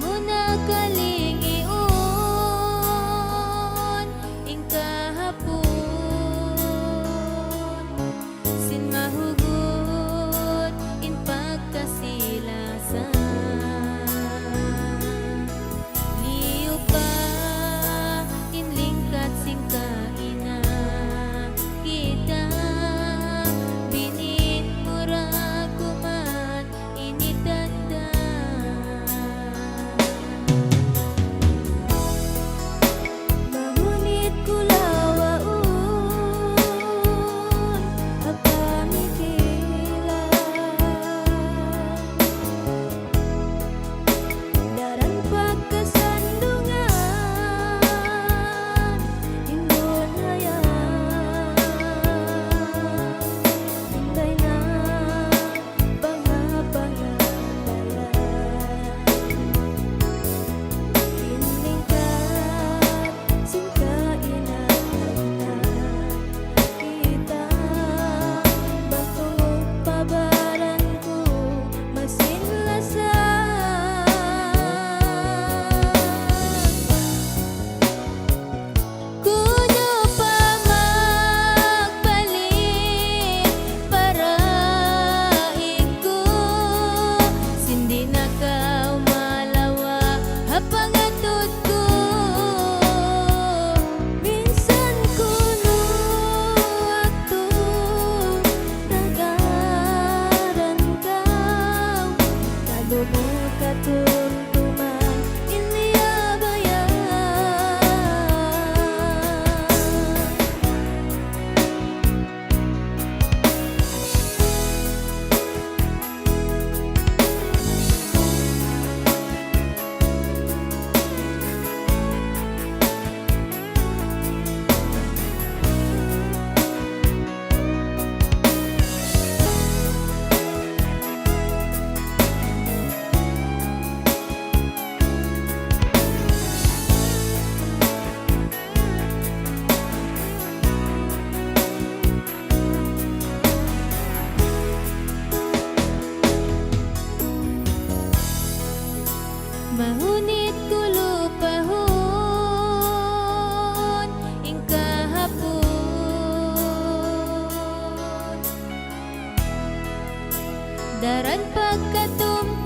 mahuna kalingiun ing kahapon, sin mahugot in pagkasilasan. Liyo pa in lingkat sing kaina kita, binit mura kuman initanda. Mahunit kulawaun apamikilan, daran pagkasandungan indon hayang, hinday na pangapangalan, inlingkat sing kainahanglan kita, batok pabaran ko masinlasan. Kuno pa magbalik para iko, sindi na ka umalawa hapangatod ko. Minsan kuno ato tagaran kaw, kado mo katumtuman iniabayan. Mahunit kulupahon ing kahapon, daran pagkatumpa